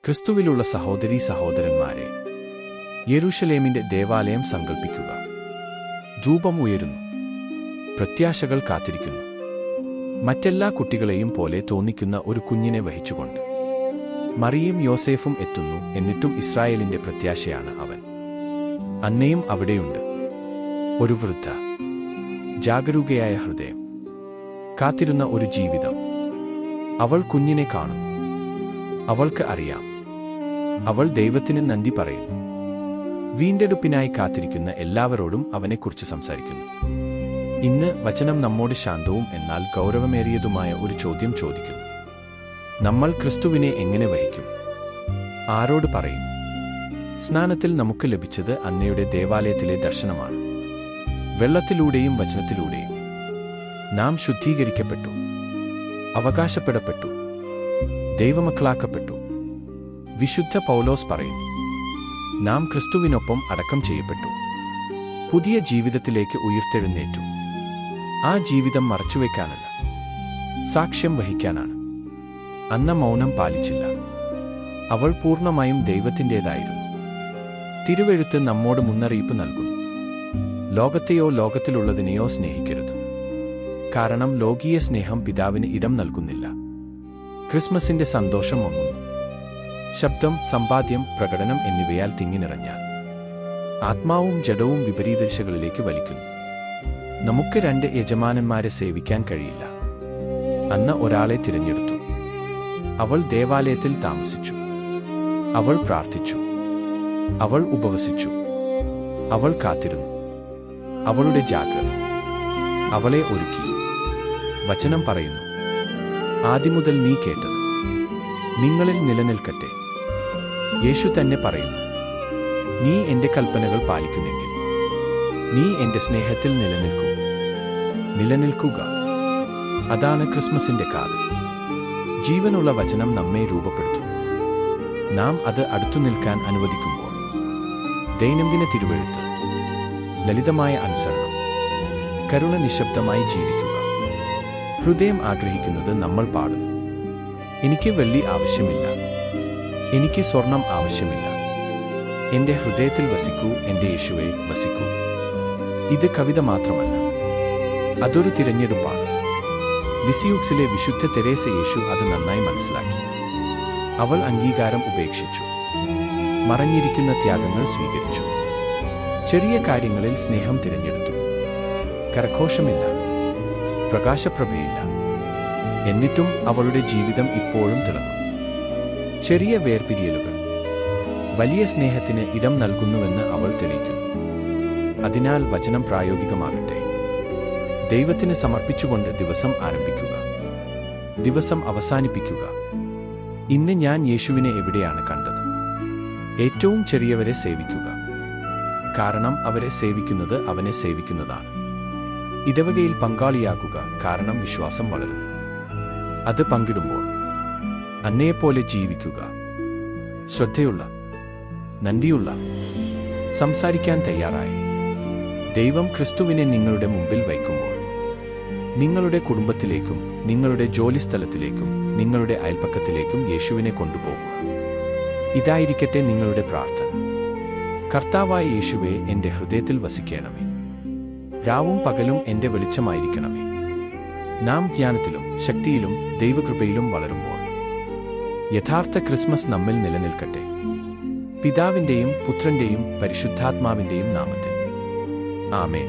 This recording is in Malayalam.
ക്രിസ്തുവിലുള്ള സഹോദരീ സഹോദരന്മാരെ, യെരൂശലേമിന്റെ ദേവാലയം സങ്കൽപ്പിക്കുക. ധൂപം ഉയരുന്നു, പ്രത്യാശകൾ കാത്തിരിക്കുന്നു. മറ്റെല്ലാ കുട്ടികളെയും പോലെ തോന്നിക്കുന്ന ഒരു കുഞ്ഞിനെ വഹിച്ചുകൊണ്ട് മറിയയും യോസേഫും എത്തുന്നു. എന്നിട്ടും ഇസ്രായേലിന്റെ പ്രത്യാശയാണ് അവൻ. അന്നയും അവിടെയുണ്ട്. ഒരു വൃദ്ധ, ജാഗരൂകയായ ഹൃദയം, കാത്തിരുന്ന ഒരു ജീവിതം. അവൾ കുഞ്ഞിനെ കാണുന്നു. അവൾക്ക് അറിയാം. അവൾ ദൈവത്തിന് നന്ദി പറയുന്നു. വീണ്ടെടുപ്പിനായി കാത്തിരിക്കുന്ന എല്ലാവരോടും അവനെക്കുറിച്ച് സംസാരിക്കുന്നു. ഇന്ന് വചനം നമ്മോട് ശാന്തവും എന്നാൽ ഗൗരവമേറിയതുമായ ഒരു ചോദ്യം ചോദിക്കുന്നു. നമ്മൾ ക്രിസ്തുവിനെ എങ്ങനെ വഹിക്കും? ആരോട് പറയും? സ്നാനത്തിൽ നമുക്ക് ലഭിച്ചത് അന്നയുടെ ദേവാലയത്തിലെ ദർശനമാണ്. വെള്ളത്തിലൂടെയും വചനത്തിലൂടെയും നാം ശുദ്ധീകരിക്കപ്പെട്ടു, അവകാശപ്പെടപ്പെട്ടു, ദൈവമക്കളാക്കപ്പെട്ടു. വിശുദ്ധ പൗലോസ് പറയുന്നു, നാം ക്രിസ്തുവിനൊപ്പം അടക്കം ചെയ്യപ്പെട്ടു, പുതിയ ജീവിതത്തിലേക്ക് ഉയർത്തെഴുന്നേറ്റു. ആ ജീവിതം മറച്ചുവെക്കാനല്ല, സാക്ഷ്യം വഹിക്കാനാണ്. അന്ന മൗനം പാലിച്ചില്ല. അവൾ പൂർണ്ണമായും ദൈവത്തിൻ്റേതായിരുന്നു. തിരുവെഴുത്ത് നമ്മോട് മുന്നറിയിപ്പ് നൽകുന്നു. ലോകത്തെയോ ലോകത്തിലുള്ളതിനെയോ സ്നേഹിക്കരുത്. കാരണം ലോകീയ സ്നേഹം പിതാവിന് ഇടം നൽകുന്നില്ല. ക്രിസ്മസിന്റെ സന്തോഷം മങ്ങുന്നു. ശബ്ദം, സമ്പാദ്യം, പ്രകടനം എന്നിവയാൽ തിങ്ങിനിറഞ്ഞാൽ ആത്മാവും ജഡവും വിപരീത ദിശകളിലേക്ക് വലിക്കുന്നു. നമുക്ക് രണ്ട് യജമാനന്മാരെ സേവിക്കാൻ കഴിയില്ല. അന്ന് ഒരാളെ തിരഞ്ഞെടുത്തു. അവൾ ദേവാലയത്തിൽ താമസിച്ചു. അവൾ പ്രാർത്ഥിച്ചു. അവൾ ഉപവസിച്ചു. അവൾ കാത്തിരുന്നു. അവളുടെ ജാഗ്രത അവളെ ഒരുക്കി. വചനം പറയുന്നു, ആദിമുതൽ നീ കേട്ടത് നിങ്ങളിൽ നിലനിൽക്കട്ടെ. യേശു തന്നെ പറയുന്നു, നീ എന്റെ കൽപ്പനകൾ പാലിക്കുന്നെങ്കിൽ നീ എന്റെ സ്നേഹത്തിൽ നിലനിൽക്കുക. അതാണ് ക്രിസ്മസിന്റെ കാതൽ. ജീവനുള്ള വചനം നമ്മെ രൂപപ്പെടുത്തും. നാം അത് അടുത്തു നിൽക്കാൻ അനുവദിക്കുമ്പോൾ. ദൈനംദിന തിരുവെഴുത്ത്, ലളിതമായ അനുസരണം, കരുണ, നിശബ്ദമായി ജീവിക്കുക. ഹൃദയം ആഗ്രഹിക്കുന്നത് നമ്മൾ പാടുന്നു. എനിക്ക് വെള്ളി ആവശ്യമില്ല, എനിക്ക് സ്വർണം ആവശ്യമില്ല. എന്റെ ഹൃദയത്തിൽ വസിക്കൂ, എന്റെ യേശുവേ വസിക്കൂ. ഇത് കവിത മാത്രമല്ല, അതൊരു തിരഞ്ഞെടുപ്പാണ്. ലിസിയൂക്സിലെ വിശുദ്ധ തെരേസ യേശു അത് നന്നായി മനസ്സിലാക്കി. അവൾ അംഗീകാരം ഉപേക്ഷിച്ചു, മറഞ്ഞിരിക്കുന്ന ത്യാഗങ്ങൾ സ്വീകരിച്ചു. ചെറിയ കാര്യങ്ങളിൽ സ്നേഹം തിരഞ്ഞെടുത്തു. കരഘോഷമില്ല, പ്രകാശപ്രഭയില്ല. എന്നിട്ടും അവളുടെ ജീവിതം ഇപ്പോഴും തിളങ്ങും. ചെറിയ വേർപിരിയലുകൾ വലിയ സ്നേഹത്തിന് ഇടം നൽകുന്നുവെന്ന് അവൾ തെളിയിക്കുന്നു. അതിനാൽ വചനം പ്രായോഗികമാകട്ടെ. ദൈവത്തിന് സമർപ്പിച്ചുകൊണ്ട് ദിവസം ആരംഭിക്കുക, ദിവസം അവസാനിപ്പിക്കുക. ഇന്ന് ഞാൻ യേശുവിനെ എവിടെയാണ് കണ്ടത്? ഏറ്റവും ചെറിയവരെ സേവിക്കുക. കാരണം അവരെ സേവിക്കുന്നത് അവനെ സേവിക്കുന്നതാണ്. ഇടവകയിൽ പങ്കാളിയാകുക, കാരണം വിശ്വാസം വളരുന്നു. അത് പങ്കിടുമ്പോൾ അന്നയെപ്പോലെ ജീവിക്കുക. ശ്രദ്ധയുള്ള, നന്ദിയുള്ള, സംസാരിക്കാൻ തയ്യാറായി. ദൈവം ക്രിസ്തുവിനെ നിങ്ങളുടെ മുമ്പിൽ വയ്ക്കുമ്പോൾ നിങ്ങളുടെ കുടുംബത്തിലേക്കും നിങ്ങളുടെ ജോലിസ്ഥലത്തിലേക്കും നിങ്ങളുടെ അയൽപ്പക്കത്തിലേക്കും യേശുവിനെ കൊണ്ടുപോകുക. ഇതായിരിക്കട്ടെ നിങ്ങളുടെ പ്രാർത്ഥന. കർത്താവായ യേശുവേ, എന്റെ ഹൃദയത്തിൽ വസിക്കണമേ. രാവും പകലും എന്റെ വെളിച്ചമായിരിക്കണമേ. നാം ജ്ഞാനത്തിലും ശക്തിയിലും ദൈവകൃപയിലും വളരുമ്പോൾ യഥാർത്ഥ ക്രിസ്മസ് നമ്മിൽ നിലനിൽക്കട്ടെ. പിതാവിന്റെയും പുത്രന്റെയും പരിശുദ്ധാത്മാവിന്റെയും നാമത്തിൽ ആമേൻ.